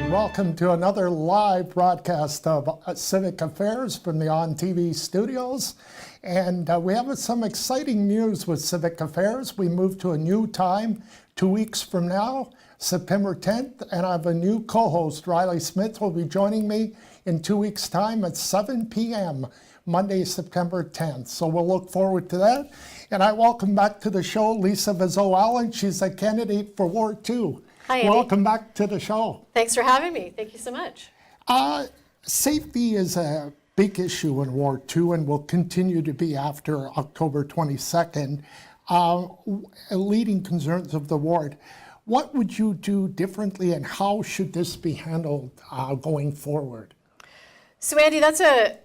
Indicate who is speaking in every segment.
Speaker 1: Welcome to another live broadcast of Civic Affairs from the ONNtv studios. And we have some exciting news with Civic Affairs. We moved to a new time 2 weeks from now, September 10th, and I have a new co-host, Riley Smith, will be joining me in 2 weeks' time at 7 p.m., Monday, September 10th. So we'll look forward to that. And I welcome back to the show Lisa Viseau-Allen. She's a candidate for Ward 2.
Speaker 2: Hi, Andy.
Speaker 1: Welcome back to the show.
Speaker 2: Thanks for having me. Thank you so much.
Speaker 1: Safety is a big issue in Ward 2 and will continue to be after October 22nd. Leading concerns of the ward. What would you do differently and how should this be handled going forward?
Speaker 2: So Andy, that's a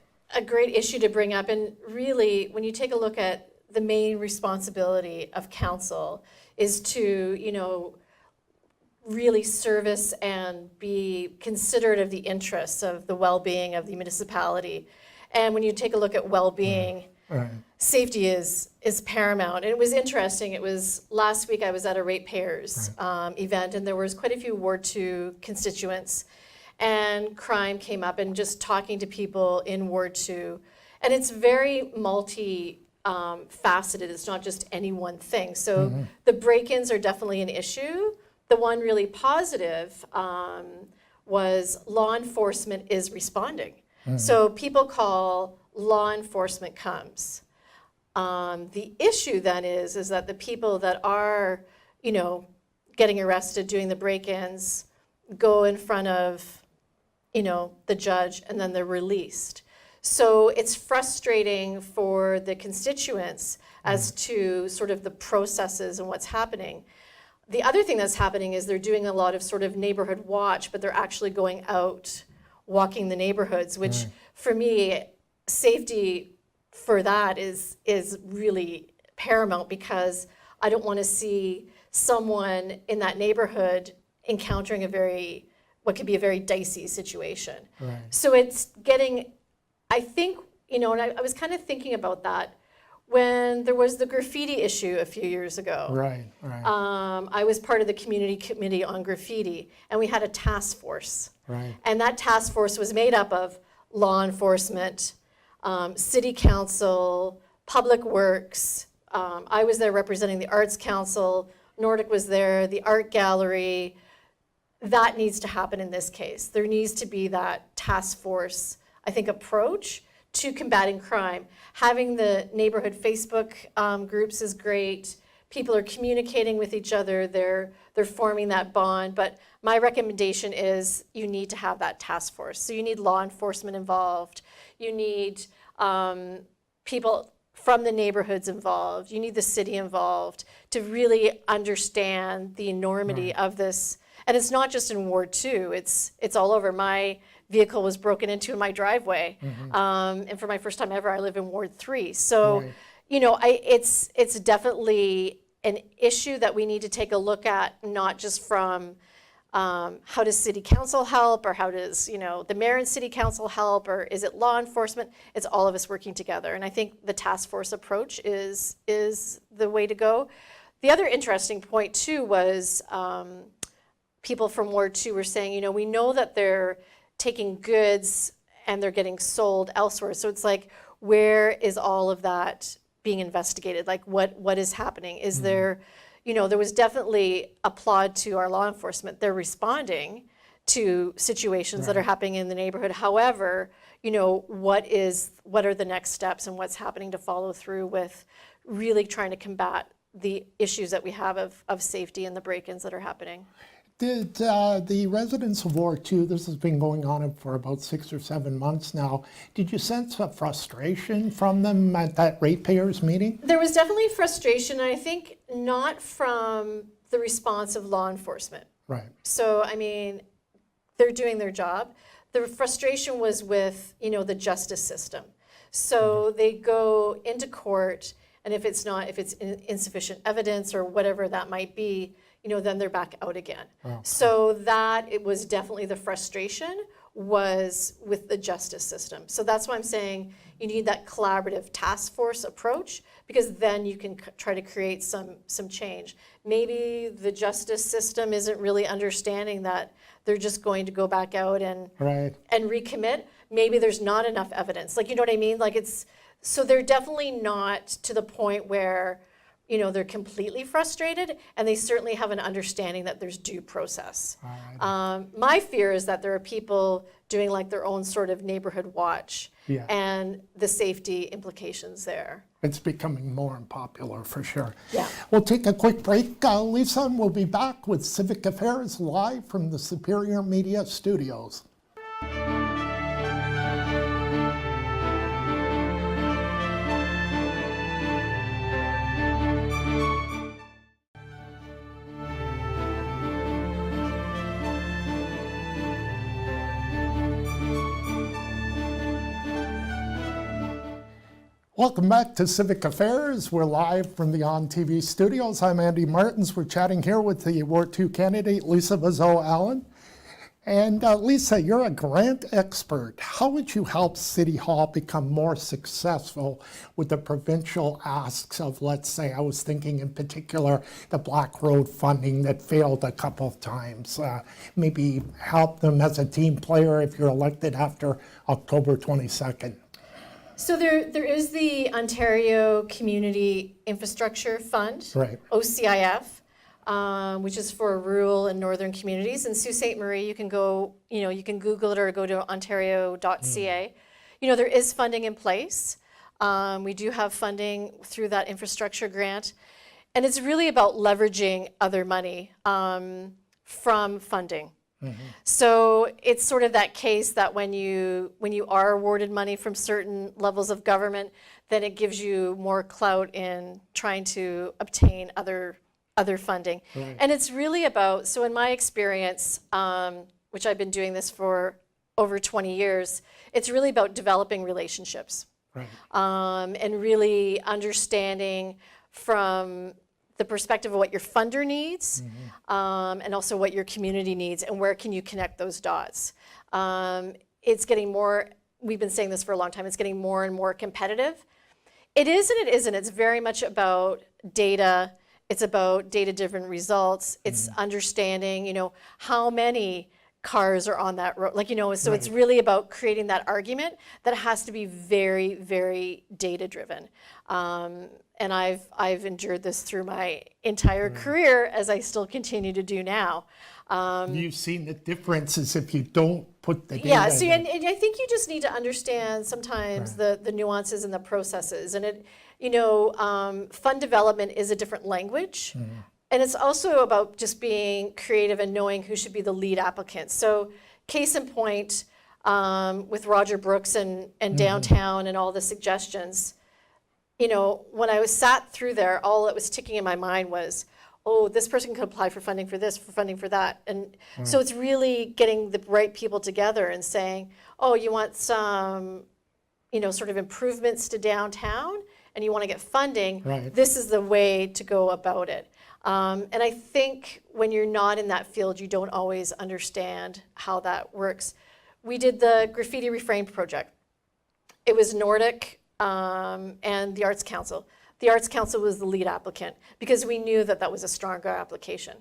Speaker 2: great issue to bring up. And really, when you take a look at the main responsibility of council is to, really service and be considerate of the interests of the well-being of the municipality. And when you take a look at well-being, safety is paramount. And it was interesting. It was last week I was at a ratepayers event, and there was quite a few Ward 2 constituents. And crime came up, and just talking to people in Ward 2. And it's very faceted. It's not just any one thing. So the break-ins are definitely an issue. The one really positive was law enforcement is responding. So people call, law enforcement comes. The issue then is that the people that are, getting arrested, doing the break-ins, go in front of, the judge, and then they're released. So it's frustrating for the constituents as to sort of the processes and what's happening. The other thing that's happening is they're doing a lot of sort of neighborhood watch, but they're actually going out, walking the neighborhoods, which for me, safety for that is really paramount, because I don't want to see someone in that neighborhood encountering what could be a very dicey situation. So it's getting, I think, and I was kind of thinking about that when there was the graffiti issue a few years ago. I was part of the community committee on graffiti, and we had a task force. And that task force was made up of law enforcement, city council, public works. I was there representing the Arts Council. Nordic was there, the art gallery. That needs to happen in this case. There needs to be that task force, I think, approach to combating crime. Having the neighborhood Facebook groups is great. People are communicating with each other. They're forming that bond. But my recommendation is you need to have that task force. So you need law enforcement involved. You need people from the neighborhoods involved. You need the city involved to really understand the enormity of this. And it's not just in Ward 2. It's all over. My vehicle was broken into in my driveway. And for my first time ever, I live in Ward 3. So, it's definitely an issue that we need to take a look at, not just from how does city council help, or how does, the mayor and city council help, or is it law enforcement? It's all of us working together. And I think the task force approach is the way to go. The other interesting point too was people from Ward 2 were saying, we know that they're taking goods and they're getting sold elsewhere. So it's like, where is all of that being investigated? Like, what is happening? Is there, there was definitely applaud to our law enforcement. They're responding to situations that are happening in the neighborhood. However, what are the next steps and what's happening to follow through with really trying to combat the issues that we have of safety and the break-ins that are happening?
Speaker 1: Did the residents of Ward 2, this has been going on for about 6 or 7 months now, did you sense a frustration from them at that ratepayers meeting?
Speaker 2: There was definitely frustration, and I think not from the response of law enforcement. So, they're doing their job. The frustration was with, the justice system. So they go into court, and if it's insufficient evidence or whatever that might be, then they're back out again. So it was definitely the frustration was with the justice system. So that's why I'm saying, you need that collaborative task force approach, because then you can try to create some change. Maybe the justice system isn't really understanding that they're just going to go back out and recommit. Maybe there's not enough evidence. Like, you know what I mean? Like, so they're definitely not to the point where, you know, they're completely frustrated, and they certainly have an understanding that there's due process. My fear is that there are people doing like their own sort of neighborhood watch, and the safety implications there.
Speaker 1: It's becoming more unpopular for sure.
Speaker 2: Yeah.
Speaker 1: We'll take a quick break, Lisa, and we'll be back with Civic Affairs live from the Superior Media Studios. Welcome back to Civic Affairs. We're live from the ONNtv studios. I'm Andy Martens. We're chatting here with the Ward 2 candidate, Lisa Viseau-Allen. And Lisa, you're a grant expert. How would you help City Hall become more successful with the provincial asks of, let's say, I was thinking in particular, the Black Road funding that failed a couple of times. Maybe help them as a team player if you're elected after October 22nd.
Speaker 2: So there is the Ontario Community Infrastructure Fund, OCIF, which is for rural and northern communities. In Sault Ste. Marie, you can go, you can Google it or go to ontario.ca. You know, there is funding in place. We do have funding through that infrastructure grant. And it's really about leveraging other money from funding. So it's sort of that case that when you are awarded money from certain levels of government, then it gives you more clout in trying to obtain other funding. And it's really about, so in my experience, which I've been doing this for over 20 years, it's really about developing relationships and really understanding from the perspective of what your funder needs, and also what your community needs, and where can you connect those dots. It's getting more, we've been saying this for a long time, it's getting more and more competitive. It is and it isn't. It's very much about data. It's about data-driven results. It's understanding, how many cars are on that road. So it's really about creating that argument that has to be very, very data-driven. And I've endured this through my entire career, as I still continue to do now.
Speaker 1: You've seen the differences if you don't put the data.
Speaker 2: Yeah, so and I think you just need to understand sometimes the nuances and the processes. And fund development is a different language. And it's also about just being creative and knowing who should be the lead applicant. So case in point, with Roger Brooks and downtown and all the suggestions, when I was sat through there, all that was ticking in my mind was, oh, this person could apply for funding for this, for funding for that. And so it's really getting the right people together and saying, oh, you want some, sort of improvements to downtown and you want to get funding, this is the way to go about it. And I think when you're not in that field, you don't always understand how that works. We did the Graffiti Refrain project. It was Nordic and the Arts Council. The Arts Council was the lead applicant because we knew that was a stronger application.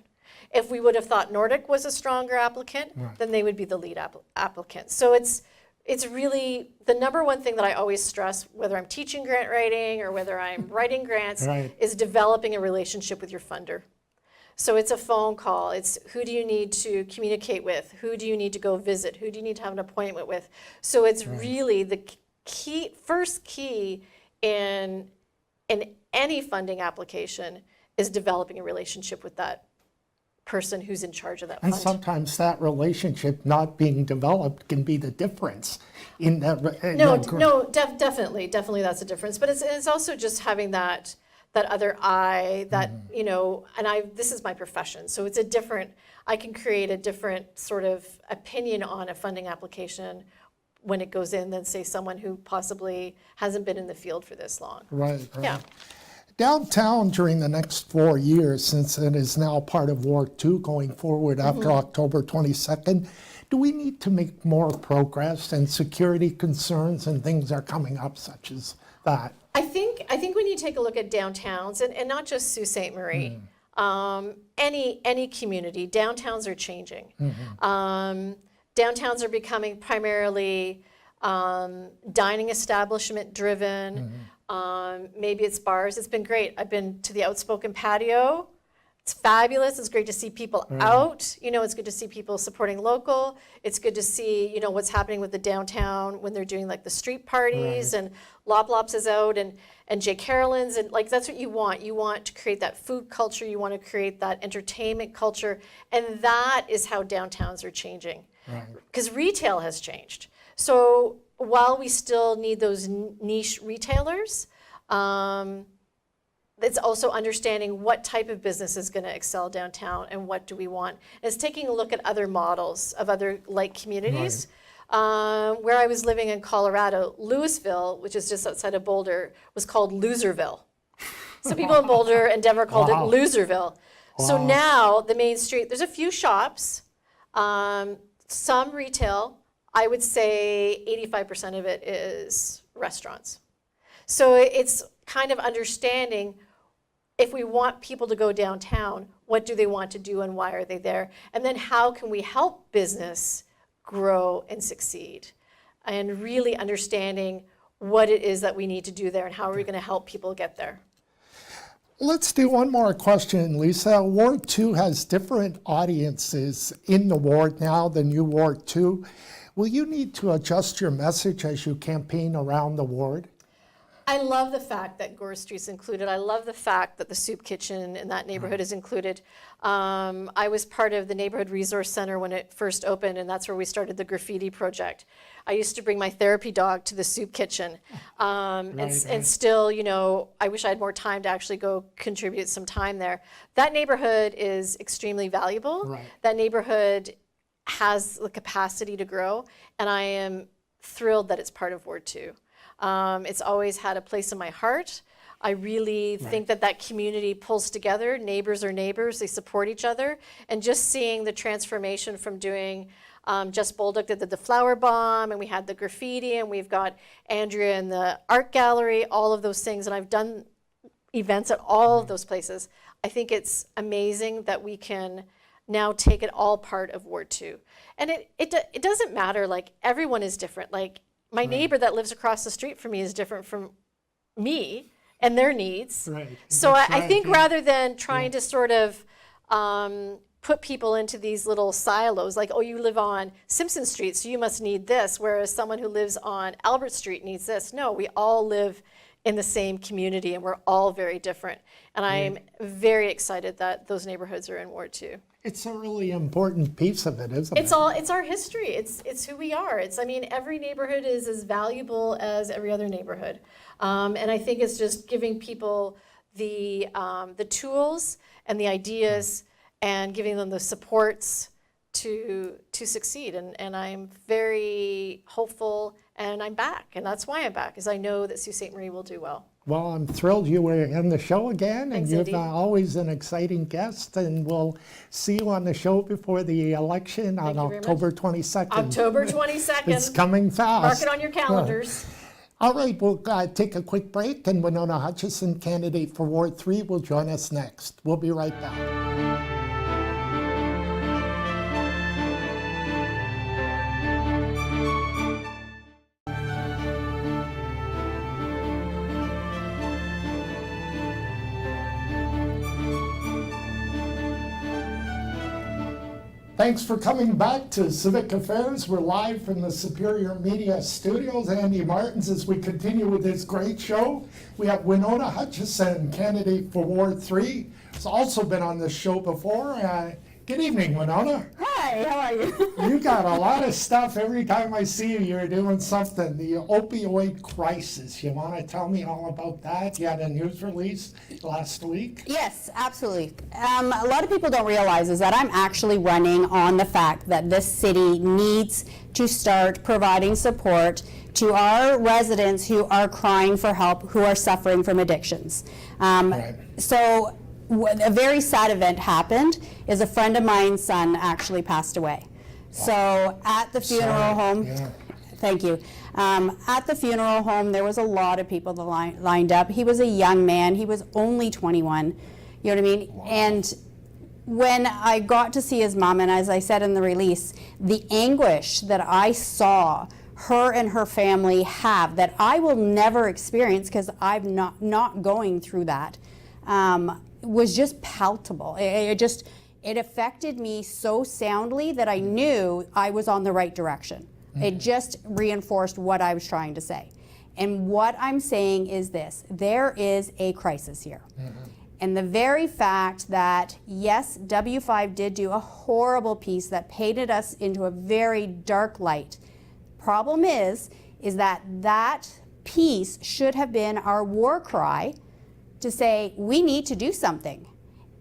Speaker 2: If we would have thought Nordic was a stronger applicant, then they would be the lead applicant. So it's really the number one thing that I always stress, whether I'm teaching grant writing or whether I'm writing grants, is developing a relationship with your funder. So it's a phone call. It's who do you need to communicate with? Who do you need to go visit? Who do you need to have an appointment with? So it's really the first key in any funding application is developing a relationship with that person who's in charge of that fund.
Speaker 1: And sometimes that relationship not being developed can be the difference in that.
Speaker 2: Definitely that's a difference. But it's also just having that other eye that, and this is my profession. So it's I can create a different sort of opinion on a funding application when it goes in than, say, someone who possibly hasn't been in the field for this long.
Speaker 1: Right.
Speaker 2: Yeah.
Speaker 1: Downtown during the next 4 years, since it is now part of Ward 2 going forward after October 22nd, Do we need to make more progress, and security concerns and things are coming up such as that?
Speaker 2: I think when you take a look at downtowns, and not just Sault Ste. Marie, any community, downtowns are changing. Downtowns are becoming primarily dining establishment driven. Maybe it's bars. It's been great. I've been to the Outspoken patio. It's fabulous. It's great to see people out. You know, it's good to see people supporting local. It's good to see, you know, what's happening with the downtown when they're doing like the street parties, and Lop Lops is out, and J. Carolyn's, and like that's what you want. You want to create that food culture. You want to create that entertainment culture, and that is how downtowns are changing. Because retail has changed. So while we still need those niche retailers, it's also understanding what type of business is going to excel downtown and what do we want. And it's taking a look at other models of other like communities. Where I was living in Colorado, Louisville, which is just outside of Boulder, was called Loserville. So people in Boulder and Denver called it Loserville. So now the main street, there's a few shops, some retail. I would say 85% of it is restaurants. So it's kind of understanding, if we want people to go downtown, what do they want to do and why are they there? And then how can we help business grow and succeed? And really understanding what it is that we need to do there and how are we going to help people get there.
Speaker 1: Let's do one more question, Lisa. Ward 2 has different audiences in the ward now than you Ward 2. Will you need to adjust your message as you campaign around the ward?
Speaker 2: I love the fact that Gore Street's included. I love the fact that the soup kitchen in that neighborhood is included. I was part of the Neighborhood Resource Center when it first opened, and that's where we started the graffiti project. I used to bring my therapy dog to the soup kitchen. And still, you know, I wish I had more time to actually go contribute some time there. That neighborhood is extremely valuable. That neighborhood has the capacity to grow, and I am thrilled that it's part of Ward 2. It's always had a place in my heart. I really think that that community pulls together. Neighbors are neighbors, they support each other. And just seeing the transformation from doing, Jess Bolduc did the flower bomb, and we had the graffiti, and we've got Andrea in the art gallery, all of those things. And I've done events at all of those places. I think it's amazing that we can now take it all part of Ward 2. And it doesn't matter, like everyone is different. Like my neighbor that lives across the street from me is different from me and their needs. So I think rather than trying to sort of put people into these little silos, like, oh, you live on Simpson Street, so you must need this, whereas someone who lives on Albert Street needs this. No, we all live in the same community and we're all very different. And I'm very excited that those neighborhoods are in Ward 2.
Speaker 1: It's a really important piece of it, isn't it?
Speaker 2: It's our history. It's who we are. I mean, every neighborhood is as valuable as every other neighborhood. And I think it's just giving people the tools and the ideas and giving them the supports to succeed. And I'm very hopeful, and I'm back. And that's why I'm back, because I know that Sault Ste. Marie will do well.
Speaker 1: Well, I'm thrilled you were in the show again,
Speaker 2: Thanks,
Speaker 1: and
Speaker 2: Andy.
Speaker 1: you're always an exciting guest, and we'll see you on the show before the election on
Speaker 2: Thank you very
Speaker 1: October 22nd.
Speaker 2: October 22nd.
Speaker 1: It's coming fast.
Speaker 2: Mark it on your calendars.
Speaker 1: All right, we'll take a quick break, and Winona Hutchinson, candidate for Ward 3, will join us next. We'll be right back. Thanks for coming back to Civic Affairs. We're live from the Superior Media Studios. Andy Martens, as we continue with this great show. We have Winona Hutchinson, candidate for Ward 3. Has also been on this show before. Good evening, Winona.
Speaker 3: Hi, how are you?
Speaker 1: You got a lot of stuff. Every time I see you, you're doing something. The opioid crisis. You want to tell me all about that? You had a news release last week.
Speaker 3: Yes, absolutely. A lot of people don't realize is that I'm actually running on the fact that this city needs to start providing support to our residents who are crying for help, who are suffering from addictions. So a very sad event happened is a friend of mine's son actually passed away. So at the funeral home,
Speaker 1: Yeah.
Speaker 3: thank you. At the funeral home, there was a lot of people that lined up. He was a young man. He was only 21. You know what I mean?
Speaker 1: Wow.
Speaker 3: And when I got to see his mom, and as I said in the release, the anguish that I saw her and her family have that I will never experience because I'm not going through that, was just palpable. It affected me so soundly that I knew I was on the right direction. It just reinforced what I was trying to say. And what I'm saying is this: there is a crisis here. And the very fact that, yes, W5 did do a horrible piece that painted us into a very dark light. Problem is that piece should have been our war cry to say, we need to do something.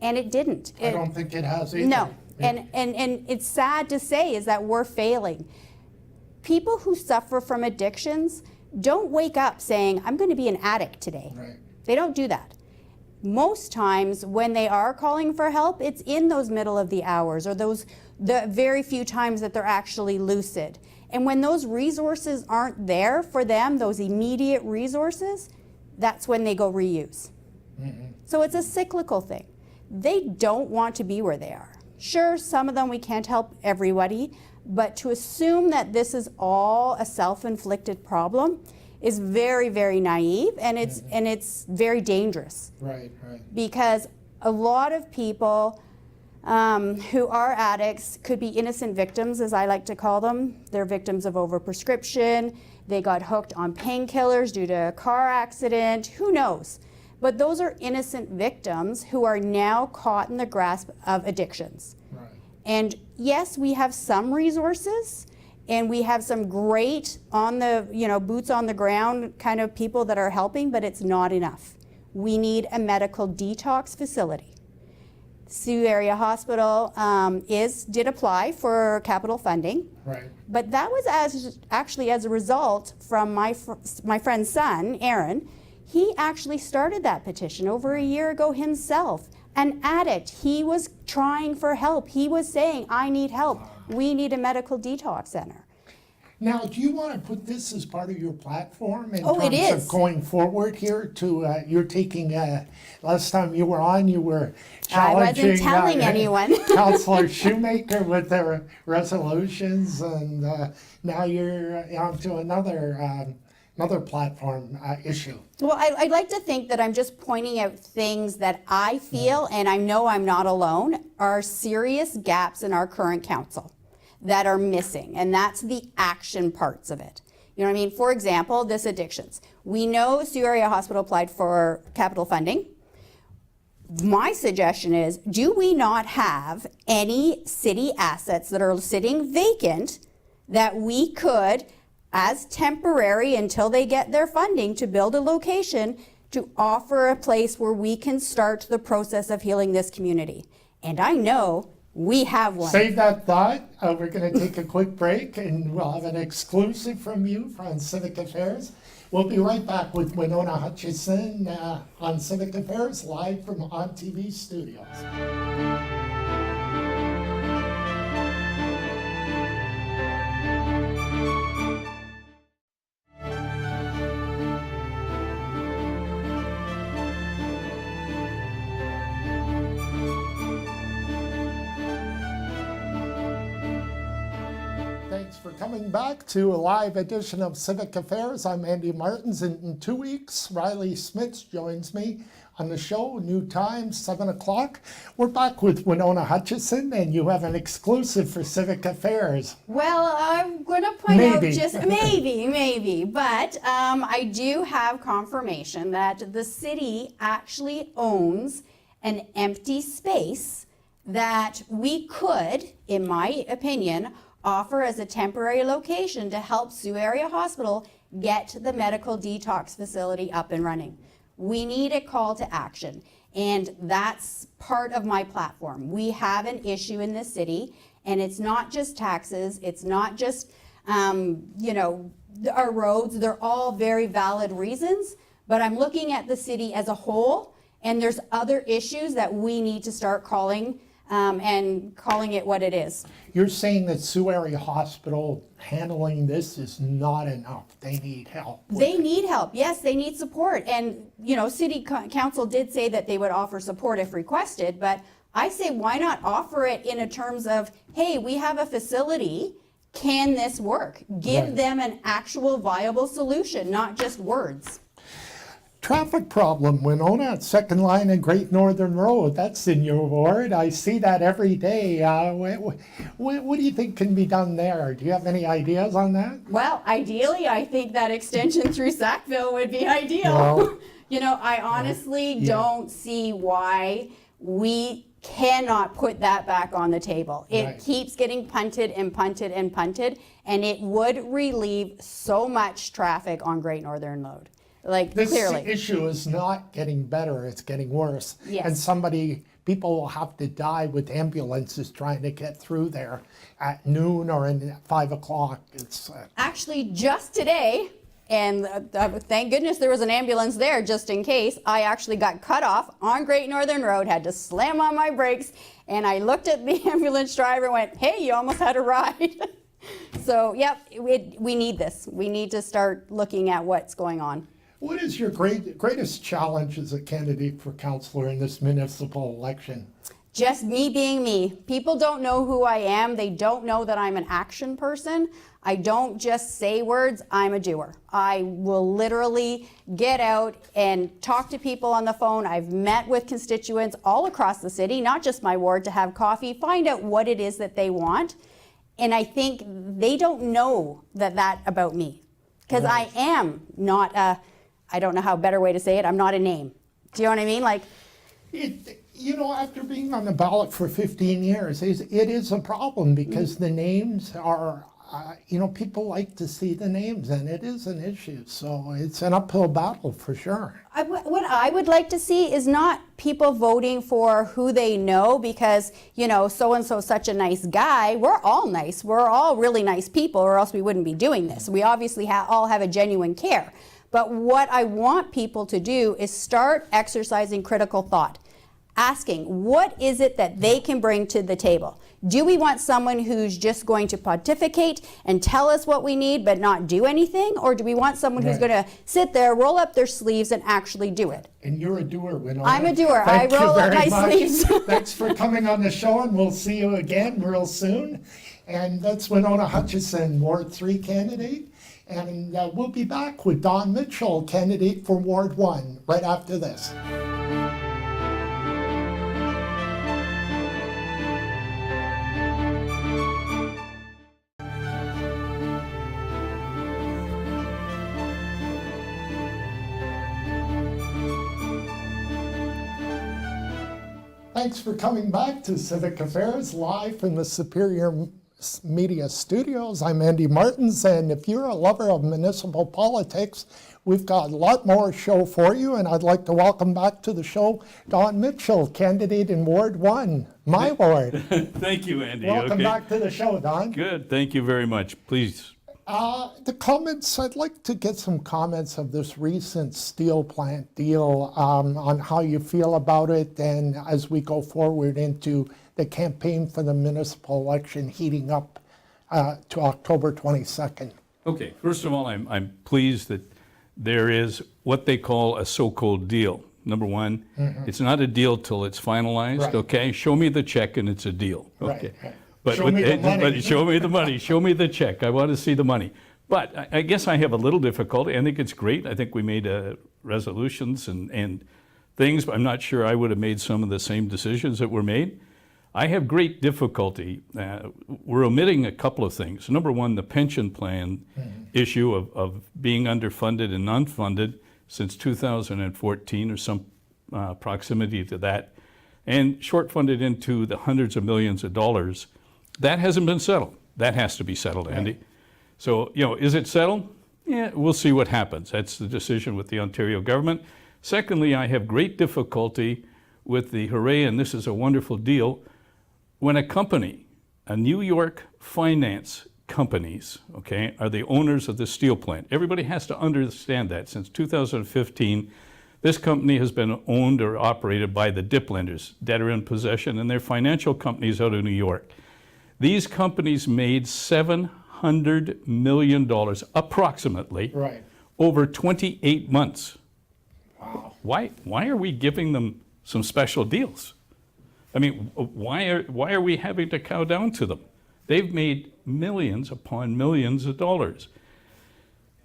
Speaker 3: And it didn't.
Speaker 1: I don't think it has either.
Speaker 3: No,
Speaker 1: Yeah.
Speaker 3: and it's sad to say is that we're failing. People who suffer from addictions don't wake up saying, I'm going to be an addict today.
Speaker 1: Right.
Speaker 3: They don't do that. Most times when they are calling for help, it's in those middle of the hours or the very few times that they're actually lucid. And when those resources aren't there for them, those immediate resources, that's when they go reuse. So it's a cyclical thing. They don't want to be where they are. Sure, some of them we can't help everybody, but to assume that this is all a self-inflicted problem is very, very naive, and it's very dangerous.
Speaker 1: Right.
Speaker 3: Because a lot of people who are addicts could be innocent victims, as I like to call them. They're victims of overprescription. They got hooked on painkillers due to a car accident. Who knows? But those are innocent victims who are now caught in the grasp of addictions.
Speaker 1: Right.
Speaker 3: And yes, we have some resources, and we have some great boots on the ground kind of people that are helping, but it's not enough. We need a medical detox facility. Sioux Area Hospital did apply for capital funding,
Speaker 1: Right.
Speaker 3: but that was actually as a result from my friend's son, Aaron. He actually started that petition over a year ago himself. An addict, he was trying for help. He was saying, I need help. We need a medical detox center.
Speaker 1: Now, do you want to put this as part of your platform in
Speaker 3: Oh, it
Speaker 1: terms
Speaker 3: is.
Speaker 1: of going forward here to, you're taking, last time you were on, you were
Speaker 3: I wasn't
Speaker 1: challenging
Speaker 3: telling anyone.
Speaker 1: Councillor Shoemaker with their resolutions, and now you're on to another platform issue.
Speaker 3: Well, I'd like to think that I'm just pointing out things that I feel, and I know I'm not alone, are serious gaps in our current council that are missing, and that's the action parts of it. You know what I mean? For example, this addictions. We know Sioux Area Hospital applied for capital funding. My suggestion is, do we not have any city assets that are sitting vacant that we could, as temporary until they get their funding to build a location, to offer a place where we can start the process of healing this community? And I know we have one.
Speaker 1: Save that thought. We're going to take a quick break, and we'll have an exclusive from you from Civic Affairs. We'll be right back with Winona Hutchinson on Civic Affairs, live from ONNtv Studios. Thanks for coming back to a live edition of Civic Affairs. I'm Andy Martens, and in 2 weeks, Riley Smits joins me on the show, new time, 7 o'clock. We're back with Winona Hutchinson, and you have an exclusive for Civic Affairs.
Speaker 3: Well, I'm going to point
Speaker 1: Maybe.
Speaker 3: out just maybe, but I do have confirmation that the city actually owns an empty space that we could, in my opinion, offer as a temporary location to help Sioux Area Hospital get the medical detox facility up and running. We need a call to action, and that's part of my platform. We have an issue in this city, and it's not just taxes, it's not just our roads. They're all very valid reasons, but I'm looking at the city as a whole, and there's other issues that we need to start calling and calling it what it is.
Speaker 1: You're saying that Sioux Area Hospital handling this is not enough. They need help.
Speaker 3: They need help. Yes, they need support. And, City Council did say that they would offer support if requested, but I say why not offer it in a terms of, hey, we have a facility. Can this work? Give
Speaker 1: Right.
Speaker 3: them an actual viable solution, not just words.
Speaker 1: Traffic problem, Winona, at Second Line and Great Northern Road. That's in your ward. I see that every day. What do you think can be done there? Do you have any ideas on that?
Speaker 3: Well, ideally, I think that extension through Sackville would be ideal.
Speaker 1: Well,
Speaker 3: I honestly don't see why we cannot put that back on the table. It
Speaker 1: Right.
Speaker 3: keeps getting punted and punted and punted, and it would relieve so much traffic on Great Northern Road. Like,
Speaker 1: This
Speaker 3: clearly.
Speaker 1: issue is not getting better, it's getting worse.
Speaker 3: Yes.
Speaker 1: And people will have to die with ambulances trying to get through there at noon or at 5 o'clock. It's
Speaker 3: Actually, just today, and thank goodness there was an ambulance there just in case, I actually got cut off on Great Northern Road, had to slam on my brakes, and I looked at the ambulance driver and went, hey, you almost had a ride. So, yep, we need this. We need to start looking at what's going on.
Speaker 1: What is your greatest challenge as a candidate for councillor in this municipal election?
Speaker 3: Just me being me. People don't know who I am. They don't know that I'm an action person. I don't just say words, I'm a doer. I will literally get out and talk to people on the phone. I've met with constituents all across the city, not just my ward, to have coffee, find out what it is that they want. And I think they don't know that about me. Because I am not I don't know how better way to say it, I'm not a name. Do you know what I mean? Like,
Speaker 1: After being on the ballot for 15 years, it is a problem because the names are, people like to see the names and it is an issue. So it's an uphill battle for sure.
Speaker 3: what I would like to see is not people voting for who they know because, so-and-so is such a nice guy. We're all nice. We're all really nice people or else we wouldn't be doing this. We obviously all have a genuine care. But what I want people to do is start exercising critical thought, asking what is it that they can bring to the table? Do we want someone who's just going to pontificate and tell us what we need but not do anything? Or do we want someone who's
Speaker 1: Right.
Speaker 3: going to sit there, roll up their sleeves and actually do it?
Speaker 1: And you're a doer, Winona.
Speaker 3: I'm a doer.
Speaker 1: Thank
Speaker 3: I
Speaker 1: you
Speaker 3: roll up
Speaker 1: very
Speaker 3: my
Speaker 1: much.
Speaker 3: sleeves.
Speaker 1: Thanks for coming on the show, and we'll see you again real soon. And that's Winona Hutchinson, Ward 3 candidate. And we'll be back with Don Mitchell, candidate for Ward 1, right after this. Thanks for coming back to Civic Affairs, live from the Superior Media Studios. I'm Andy Martens, and if you're a lover of municipal politics, we've got a lot more show for you, and I'd like to welcome back to the show Don Mitchell, candidate in Ward 1, my ward.
Speaker 4: Thank you, Andy.
Speaker 1: Welcome
Speaker 4: Okay.
Speaker 1: back to the show, Don.
Speaker 4: Good. Thank you very much. Please.
Speaker 1: The comments, I'd like to get some comments of this recent steel plant deal on how you feel about it, and as we go forward into the campaign for the municipal election heating up to October 22nd.
Speaker 4: Okay. First of all, I'm pleased that there is what they call a so-called deal. Number one, it's not a deal till it's finalized.
Speaker 1: Right.
Speaker 4: Okay. Show me the check and it's a deal. Okay.
Speaker 1: Right.
Speaker 4: But
Speaker 1: Show me the money.
Speaker 4: But show me the money. Show me the check. I want to see the money. But I guess I have a little difficulty. I think it's great. I think we made resolutions and things, but I'm not sure I would have made some of the same decisions that were made. I have great difficulty. We're omitting a couple of things. Number one, the pension plan issue of being underfunded and unfunded since 2014 or some proximity to that, and short funded into the hundreds of millions of dollars. That hasn't been settled. That has to be settled, Andy.
Speaker 1: Right.
Speaker 4: So, is it settled? Yeah, we'll see what happens. That's the decision with the Ontario government. Secondly, I have great difficulty with the hooray, and this is a wonderful deal, when a company, a New York finance companies, okay, are the owners of the steel plant. Everybody has to understand that. Since 2015, This company has been owned or operated by the dip lenders, debtor in possession, and they're financial companies out of New York. These companies made $700 million approximately
Speaker 1: Right.
Speaker 4: over 28 months.
Speaker 1: Wow.
Speaker 4: Why are we giving them some special deals? I mean, why are we having to cow down to them? They've made millions upon millions of dollars.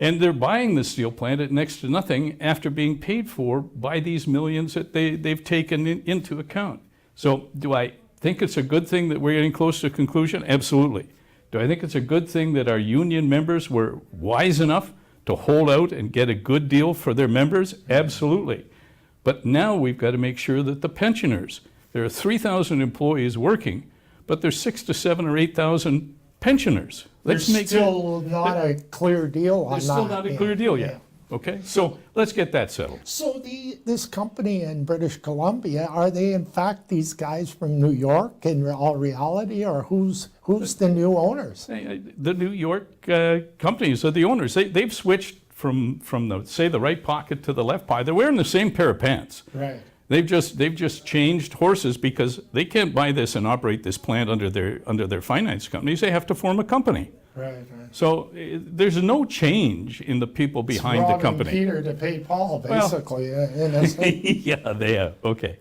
Speaker 4: And they're buying the steel plant at next to nothing after being paid for by these millions that they've taken into account. So do I think it's a good thing that we're getting close to a conclusion? Absolutely. Do I think it's a good thing that our union members were wise enough to hold out and get a good deal for their members? Absolutely. But now we've got to make sure that the pensioners, there are 3,000 employees working, but there's 6,000 to 7,000 or 8,000 pensioners.
Speaker 1: There's still not a clear deal on that.
Speaker 4: There's still not a clear deal yet.
Speaker 1: Yeah.
Speaker 4: Okay, so let's get that settled.
Speaker 1: So this company in British Columbia, are they in fact these guys from New York in all reality, or who's the new owners?
Speaker 4: The New York companies are the owners. They've switched from the right pocket to the left pocket. They're wearing the same pair of pants.
Speaker 1: Right.
Speaker 4: They've just changed horses because they can't buy this and operate this plant under their finance companies. They have to form a company.
Speaker 1: Right.
Speaker 4: So there's no change in the people behind the company.
Speaker 1: Peter to pay Paul, basically. In a sense.
Speaker 4: Yeah, they have. Okay.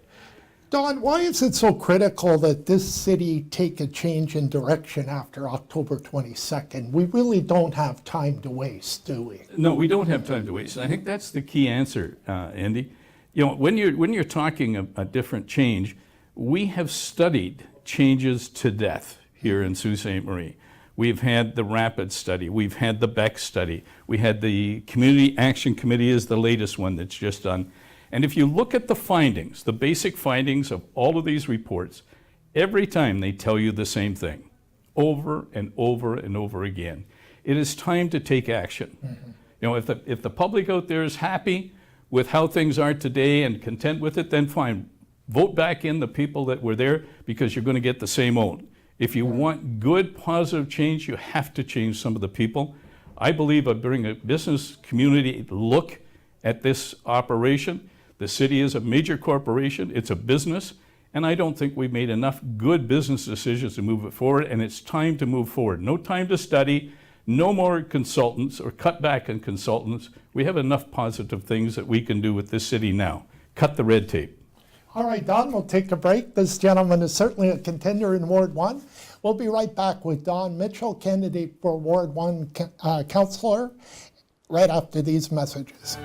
Speaker 1: Don, why is it so critical that this city take a change in direction after October 22nd? We really don't have time to waste, do we?
Speaker 4: No, we don't have time to waste. I think that's the key answer, Andy. You know, when you're talking a different change, we have studied changes to death here in Sault Ste. Marie. We've had the RAPID study. We've had the BEC study. We had the Community Action Committee is the latest one that's just done. And if you look at the findings, the basic findings of all of these reports, every time they tell you the same thing, over and over and over again. It is time to take action. Mm-hmm. You know, if the public out there is happy with how things are today and content with it, then fine. Vote back in the people that were there, because you're going to get the same old. If you want good, positive change, you have to change some of the people. I believe I bring a business community look at this operation. The city is a major corporation. It's a business. And I don't think we've made enough good business decisions to move it forward. And it's time to move forward. No time to study. No more consultants or cut back on consultants. We have enough positive things that we can do with this city now. Cut the red tape.
Speaker 1: All right, Don, we'll take a break. This gentleman is certainly a contender in Ward 1. We'll be right back with Don Mitchell, candidate for Ward 1 councillor, right after these messages.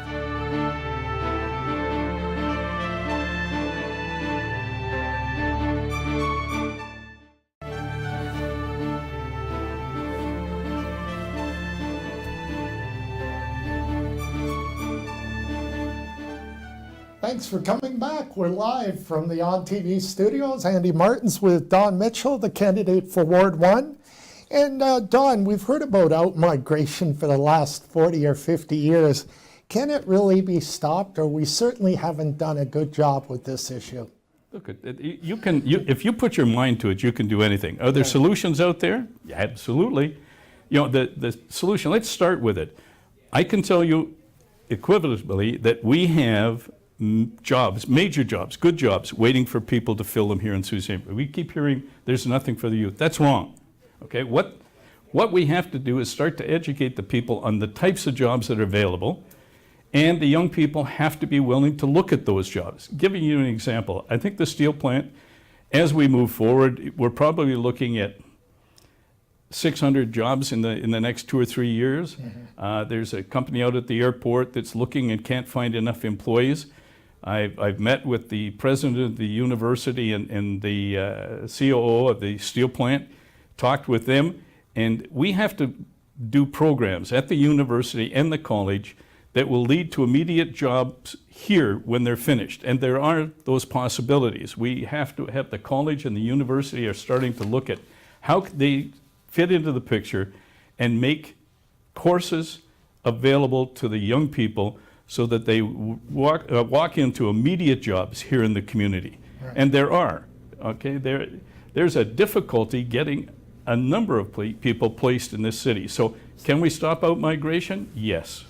Speaker 1: Thanks for coming back. We're live from the ONNtv studios. Andy Martens with Don Mitchell, the candidate for Ward 1. And Don, we've heard about out-migration for the last 40 or 50 years. Can it really be stopped, or we certainly haven't done a good job with this issue?
Speaker 4: Look, if you put your mind to it, you can do anything. Are there solutions out there? Yeah, absolutely. You know, the solution, let's start with it. I can tell you equivalently that we have jobs, major jobs, good jobs, waiting for people to fill them here in Sault Ste. Marie. We keep hearing there's nothing for the youth. That's wrong. Okay, what we have to do is start to educate the people on the types of jobs that are available, and the young people have to be willing to look at those jobs. Giving you an example, I think the steel plant, as we move forward, we're probably looking at 600 jobs in the next 2 or 3 years. Mm-hmm. There's a company out at the airport that's looking and can't find enough employees. I've met with the president of the university and the COO of the steel plant, talked with them, and we have to do programs at the university and the college that will lead to immediate jobs here when they're finished. And there are those possibilities. We have to have the college and the university are starting to look at how they fit into the picture and make courses available to the young people so that they walk into immediate jobs here in the community. Right. And there are, okay? There's a difficulty getting a number of people placed in this city. So can we stop out migration? Yes.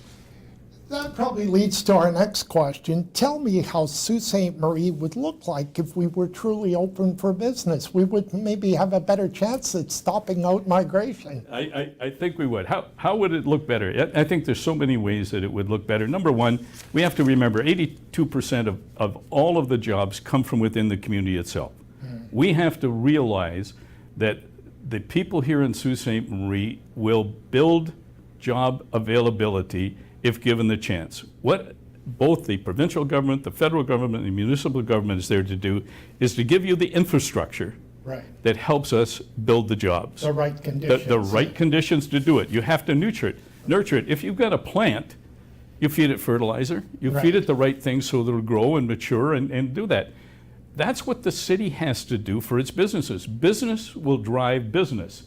Speaker 1: That probably leads to our next question. Tell me how Sault Ste. Marie would look like if we were truly open for business. We would maybe have a better chance at stopping out migration.
Speaker 4: I think we would. How would it look better? I think there's so many ways that it would look better. Number one, we have to remember 82% of all of the jobs come from within the community itself. We have to realize that the people here in Sault Ste. Marie will build job availability if given the chance. What both the provincial government, the federal government, and the municipal government is there to do is to give you the infrastructure that helps us build the jobs.
Speaker 1: The right conditions.
Speaker 4: The right conditions to do it. You have to nurture it. If you've got a plant, you feed it fertilizer, you feed it the right things so that it'll grow and mature and do that. That's what the city has to do for its businesses. Business will drive business.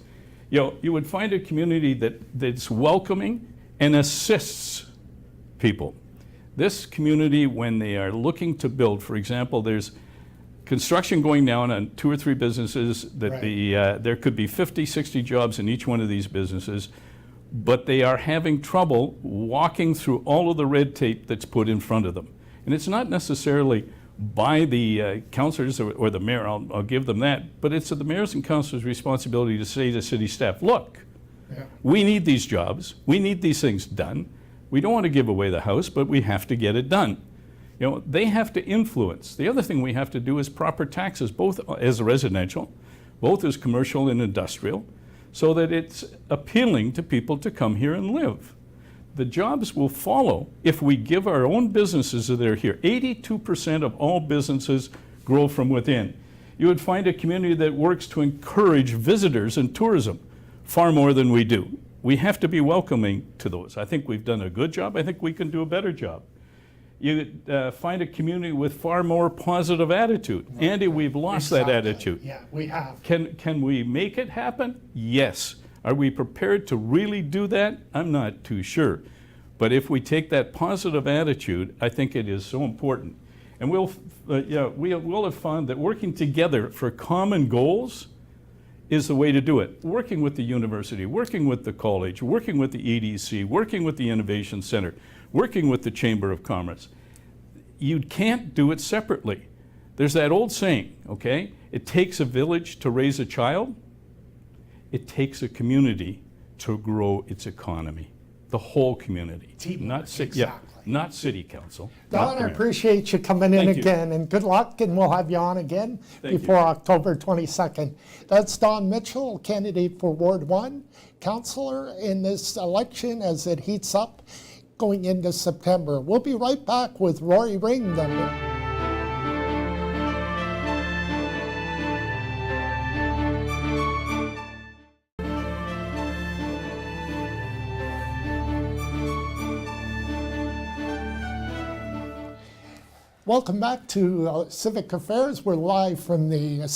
Speaker 4: You know, you would find a community that's welcoming and assists people. This community, when they are looking to build, for example, there's construction going down on 2 or 3 businesses that there could be 50, 60 jobs in each one of these businesses, but they are having trouble walking through all of the red tape that's put in front of them. And it's not necessarily by the councillors or the mayor, I'll give them that, but it's the mayor's and councillors' responsibility to say to city staff, look, we need these jobs, we need these things done. We don't want to give away the house, but we have to get it done. You know, they have to influence. The other thing we have to do is proper taxes, both as residential, both as commercial and industrial, so that it's appealing to people to come here and live. The jobs will follow if we give our own businesses that are here. 82% of all businesses grow from within. You would find a community that works to encourage visitors and tourism far more than we do. We have to be welcoming to those. I think we've done a good job. I think we can do a better job. You find a community with far more positive attitude. Andy, we've lost that attitude.
Speaker 1: Yeah, we have.
Speaker 4: Can we make it happen? Yes. Are we prepared to really do that? I'm not too sure. But if we take that positive attitude, I think it is so important. And we'll have found that working together for common goals is the way to do it. Working with the university, working with the college, working with the EDC, working with the Innovation Center, working with the Chamber of Commerce. You can't do it separately. There's that old saying, okay? It takes a village to raise a child. It takes a community to grow its economy. The whole community.
Speaker 1: Teamwork,
Speaker 4: Not city council.
Speaker 1: Don, I appreciate you coming in again, and good luck, and we'll have you on again before October 22nd. That's Don Mitchell, candidate for Ward 1, councillor in this election as it heats up going into September. We'll be right back with Rory Ring. Welcome back to Civic Affairs. We're live from the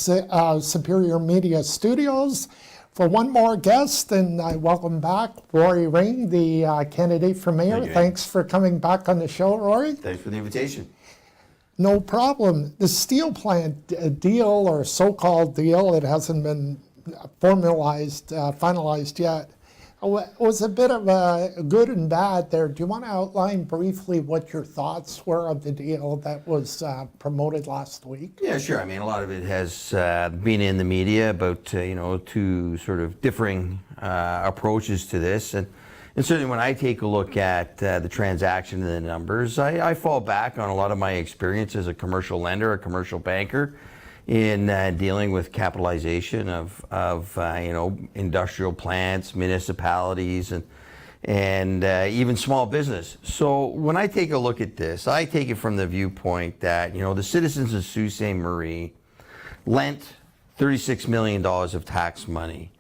Speaker 1: Superior Media Studios. For one more guest, and I welcome back Rory Ring, the candidate for mayor. Thanks for coming back on the show, Rory.
Speaker 5: Thanks for the invitation.
Speaker 1: No problem. The steel plant deal, or so-called deal, it hasn't been finalized yet. It was a bit of a good and bad there. Do you want to outline briefly what your thoughts were of the deal that was promoted last week?
Speaker 5: Yeah, sure. I mean, a lot of it has been in the media about, two sort of differing approaches to this. And certainly when I take a look at the transaction and the numbers, I fall back on a lot of my experience as a commercial lender, a commercial banker, in dealing with capitalization of industrial plants, municipalities, and even small business. So when I take a look at this, I take it from the viewpoint that the citizens of Sault Ste. Marie lent $36 million of tax money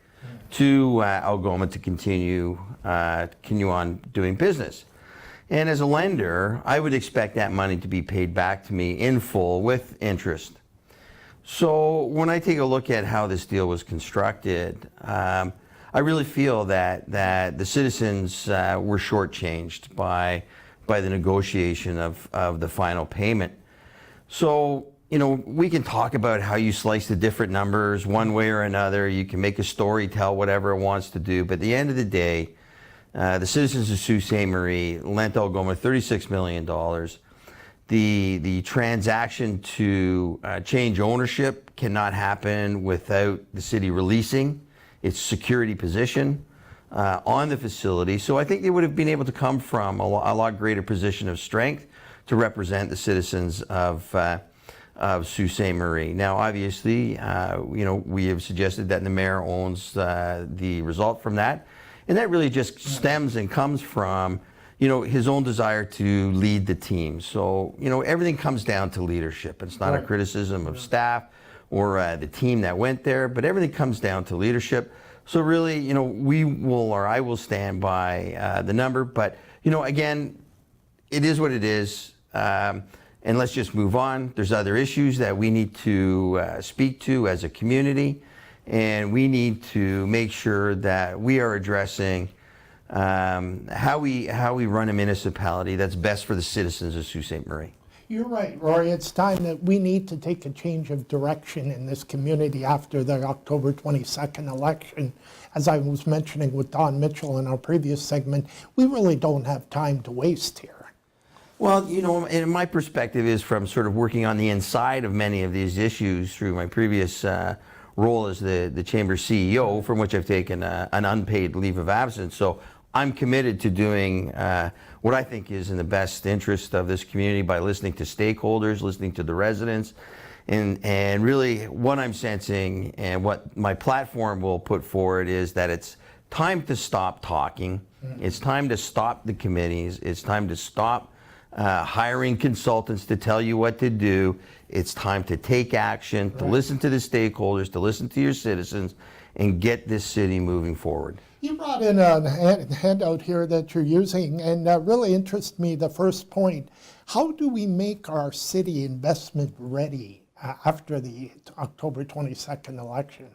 Speaker 5: to Algoma to continue on doing business. And as a lender, I would expect that money to be paid back to me in full with interest. So when I take a look at how this deal was constructed, I really feel that the citizens were shortchanged by the negotiation of the final payment. So, we can talk about how you slice the different numbers one way or another. You can make a story, tell whatever it wants to do. But at the end of the day, The citizens of Sault Ste. Marie lent Algoma $36 million. The transaction to change ownership cannot happen without the city releasing its security position on the facility. So I think they would have been able to come from a lot greater position of strength to represent the citizens of Sault Ste. Marie. Now, obviously, we have suggested that the mayor owns the result from that. And that really just stems and comes from his own desire to lead the team. So, everything comes down to leadership. It's not a criticism of staff or the team that went there, but everything comes down to leadership. So really, I will stand by the number, but, again, it is what it is. And let's just move on. There's other issues that we need to speak to as a community, and we need to make sure that we are addressing how we run a municipality that's best for the citizens of Sault Ste. Marie.
Speaker 1: You're right, Rory. It's time that we need to take a change of direction in this community after the October 22nd election. As I was mentioning with Don Mitchell in our previous segment, we really don't have time to waste here.
Speaker 5: Well, and my perspective is from sort of working on the inside of many of these issues through my previous role as the chamber CEO, from which I've taken an unpaid leave of absence. So I'm committed to doing what I think is in the best interest of this community by listening to stakeholders, listening to the residents, and really what I'm sensing and what my platform will put forward is that it's time to stop talking. It's time to stop the committees. It's time to stop hiring consultants to tell you what to do. It's time to take action, to listen to the stakeholders, to listen to your citizens, and get this city moving forward.
Speaker 1: You brought in a handout here that you're using, and really interests me, the first point. How do we make our city investment ready after the October 22nd election?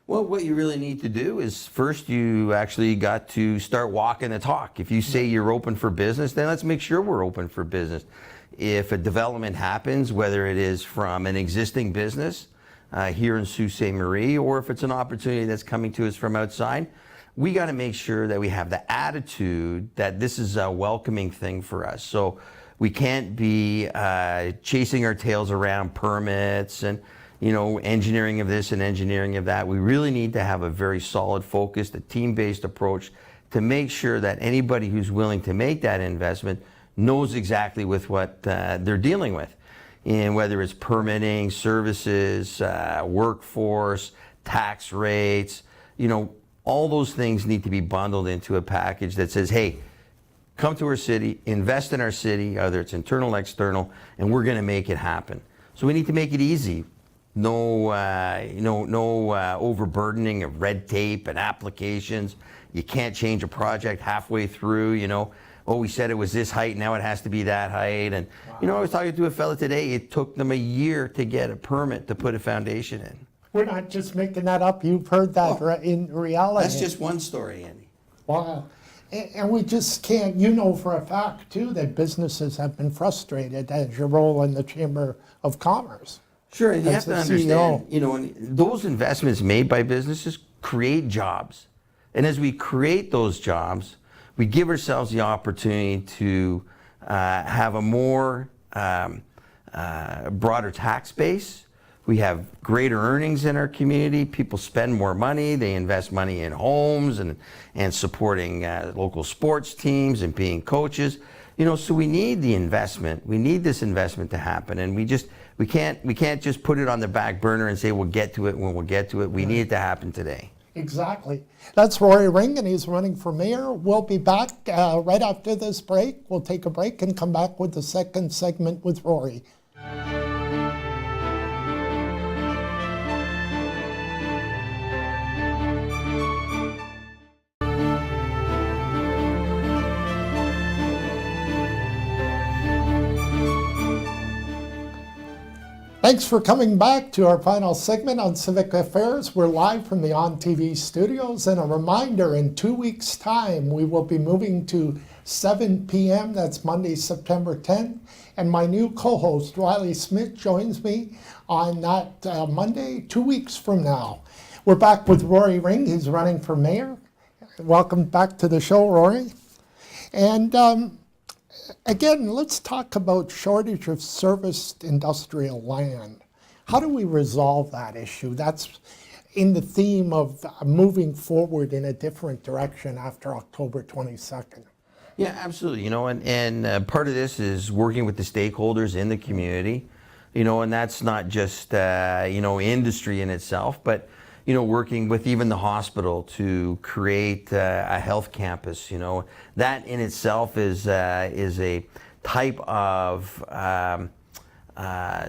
Speaker 5: Well, what you really need to do is first you actually got to start walking the talk. If you say you're open for business, then let's make sure we're open for business. If a development happens, whether it is from an existing business here in Sault Ste. Marie, or if it's an opportunity that's coming to us from outside, we got to make sure that we have the attitude that this is a welcoming thing for us. So we can't be chasing our tails around permits and engineering of this and engineering of that. We really need to have a very solid, focused, a team-based approach to make sure that anybody who's willing to make that investment knows exactly with what they're dealing with. And whether it's permitting, services, workforce, tax rates, all those things need to be bundled into a package that says, hey, come to our city, invest in our city, whether it's internal, external, and we're going to make it happen. So we need to make it easy. No overburdening of red tape and applications. You can't change a project halfway through, we said it was this height, now it has to be that height. And, I was talking to a fella today, it took them a year to get a permit to put a foundation in.
Speaker 1: We're not just making that up. You've heard that in reality.
Speaker 5: That's just one story, Andy.
Speaker 1: Wow. And we just can't, for a fact, too, that businesses have been frustrated as your role in the Chamber of Commerce.
Speaker 5: Sure, and you have
Speaker 1: As
Speaker 5: to
Speaker 1: the
Speaker 5: understand,
Speaker 1: CEO.
Speaker 5: and those investments made by businesses create jobs. And as we create those jobs, we give ourselves the opportunity to have a more broader tax base. We have greater earnings in our community. People spend more money. They invest money in homes and supporting local sports teams and being coaches. So we need the investment. We need this investment to happen, and we can't just put it on the back burner and say we'll get to it when we'll get to it. We need it to happen today.
Speaker 1: Exactly. That's Rory Ring, and he's running for mayor. We'll be back right after this break. We'll take a break and come back with the second segment with Rory. Thanks for coming back to our final segment on Civic Affairs. We're live from the ONNtv studios, and a reminder, in 2 weeks' time, we will be moving to 7 p.m. That's Monday, September 10th. And my new co-host, Riley Smith, joins me on that Monday, 2 weeks from now. We're back with Rory Ring. He's running for mayor. Welcome back to the show, Rory. And again, let's talk about shortage of serviced industrial land. How do we resolve that issue? That's in the theme of moving forward in a different direction after October 22nd.
Speaker 5: Yeah, absolutely. And part of this is working with the stakeholders in the community, and that's not just, industry in itself, but, working with even the hospital to create a health campus, that in itself is a type of,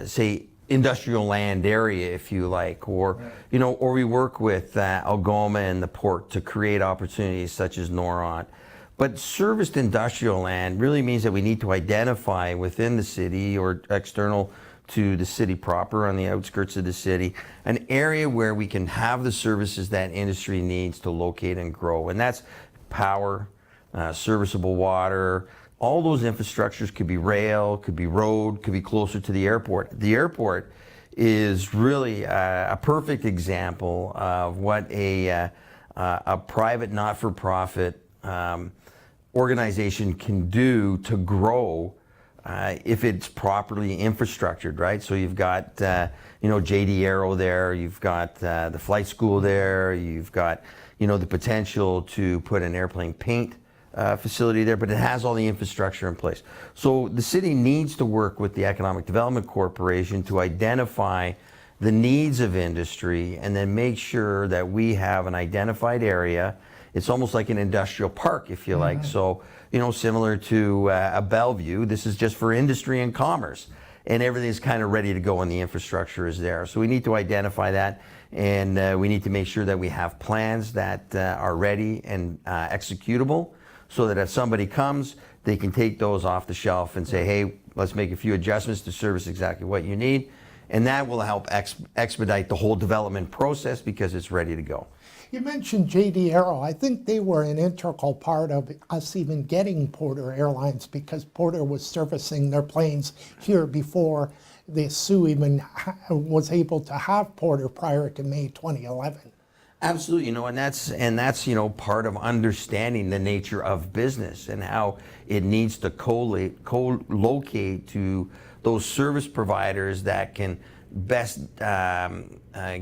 Speaker 5: say, industrial land area, if you like, or or we work with Algoma and the port to create opportunities such as Noront. But serviced industrial land really means that we need to identify within the city or external to the city proper on the outskirts of the city, an area where we can have the services that industry needs to locate and grow. And that's power, serviceable water. All those infrastructures could be rail, could be road, could be closer to the airport. The airport is really a perfect example of what a private not-for-profit organization can do to grow if it's properly infrastructured, right? So you've got, JD Aero there, you've got the flight school there, you've got, the potential to put an airplane paint facility there, but it has all the infrastructure in place. So the city needs to work with the Economic Development Corporation to identify the needs of industry and then make sure that we have an identified area. It's almost like an industrial park, if you like. So, similar to a Bellevue, this is just for industry and commerce. And everything's kind of ready to go and the infrastructure is there. So we need to identify that, and we need to make sure that we have plans that are ready and executable, so that if somebody comes, they can take those off the shelf and say, hey, let's make a few adjustments to service exactly what you need. And that will help expedite the whole development process because it's ready to go.
Speaker 1: You mentioned JD Aero. I think they were an integral part of us even getting Porter Airlines, because Porter was servicing their planes here before the Soo even was able to have Porter prior to May 2011.
Speaker 5: Absolutely, and that's part of understanding the nature of business and how it needs to co-locate to those service providers that can best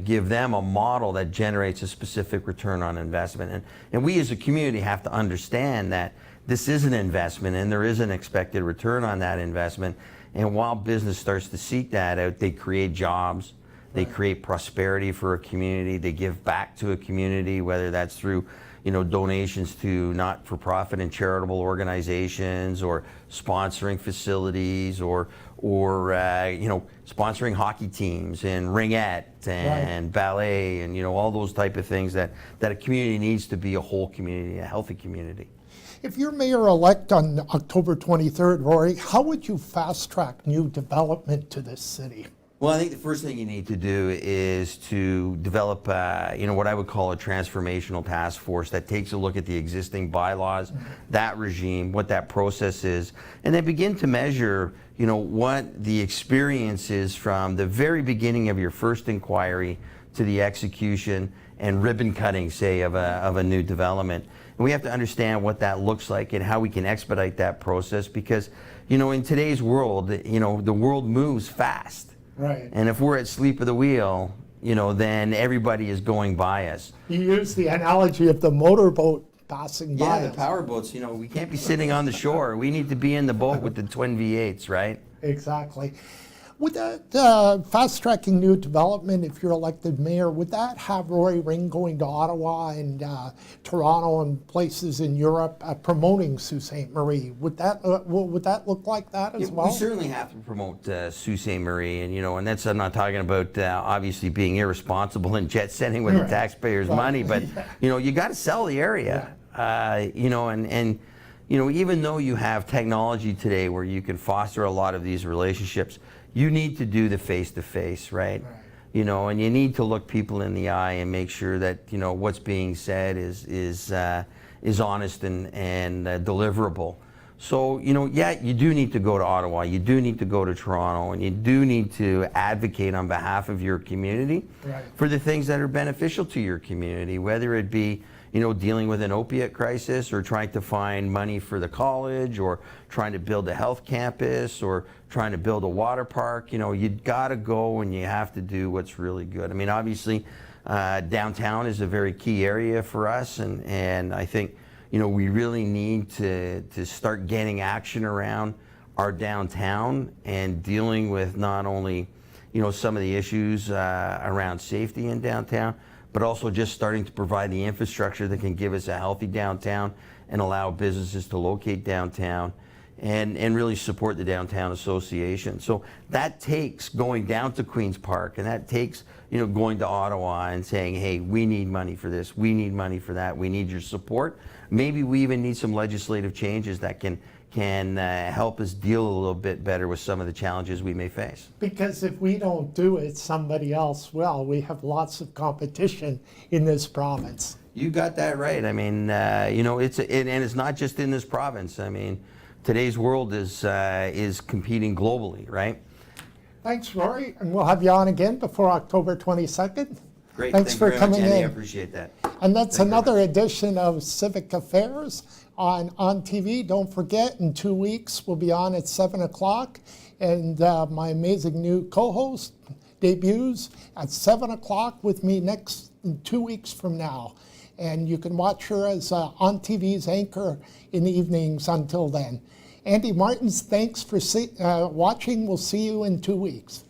Speaker 5: give them a model that generates a specific return on investment. And we as a community have to understand that this is an investment and there is an expected return on that investment. And while business starts to seek that out, they create jobs, they create prosperity for a community, they give back to a community, whether that's through donations to not-for-profit and charitable organizations, or sponsoring facilities, or sponsoring hockey teams and ringette and ballet and all those type of things that a community needs to be a whole community, a healthy community.
Speaker 1: If you're mayor-elect on October 23rd, Rory, how would you fast-track new development to this city?
Speaker 5: Well, I think the first thing you need to do is to develop, what I would call a transformational task force that takes a look at the existing bylaws, that regime, what that process is, and then begin to measure, what the experience is from the very beginning of your first inquiry to the execution and ribbon cutting, say, of a new development. And we have to understand what that looks like and how we can expedite that process, because, in today's world, the world moves fast.
Speaker 1: Right.
Speaker 5: And if we're at sleep of the wheel, then everybody is going by us.
Speaker 1: You use the analogy of the motorboat passing by
Speaker 5: Yeah, the power boats, we can't be sitting on the shore. We need to be in the boat with the twin V8s, right?
Speaker 1: Exactly. Would that fast-tracking new development, if you're elected mayor, would that have Rory Ring going to Ottawa and Toronto and places in Europe promoting Sault Ste. Marie? Would that look like that as well?
Speaker 5: We certainly have to promote Sault Ste. Marie, and that's, I'm not talking about obviously being irresponsible and jet setting with the taxpayers' money, but you got to sell the area, and even though you have technology today where you can foster a lot of these relationships, you need to do the face-to-face, right? And you need to look people in the eye and make sure that what's being said is honest and deliverable. So you do need to go to Ottawa, you do need to go to Toronto, and you do need to advocate on behalf of your community for the things that are beneficial to your community, whether it be dealing with an opiate crisis, or trying to find money for the college, or trying to build a health campus, or trying to build a water park. You got to go and you have to do what's really good. I mean, obviously, downtown is a very key area for us, and I think, we really need to start getting action around our downtown and dealing with not only, some of the issues around safety in downtown, but also just starting to provide the infrastructure that can give us a healthy downtown and allow businesses to locate downtown and really support the downtown association. So that takes going down to Queen's Park, and that takes, going to Ottawa and saying, hey, we need money for this, we need money for that, we need your support. Maybe we even need some legislative changes that can help us deal a little bit better with some of the challenges we may face.
Speaker 1: Because if we don't do it, somebody else will. We have lots of competition in this province.
Speaker 5: You got that right. I mean, it's not just in this province. I mean, today's world is competing globally, right?
Speaker 1: Thanks, Rory, and we'll have you on again before October 22nd.
Speaker 5: Great.
Speaker 1: Thanks
Speaker 5: Thank
Speaker 1: for
Speaker 5: you very much,
Speaker 1: coming
Speaker 5: Andy.
Speaker 1: in.
Speaker 5: I appreciate that.
Speaker 1: And that's
Speaker 5: Thank you very
Speaker 1: another edition of Civic Affairs on ONNtv. Don't forget, in 2 weeks, we'll be on at 7 o'clock. And my amazing new co-host debuts at 7 o'clock with me in 2 weeks from now. And you can watch her as ONNtv's anchor in the evenings until then. Andy Martens, thanks for watching. We'll see you in 2 weeks.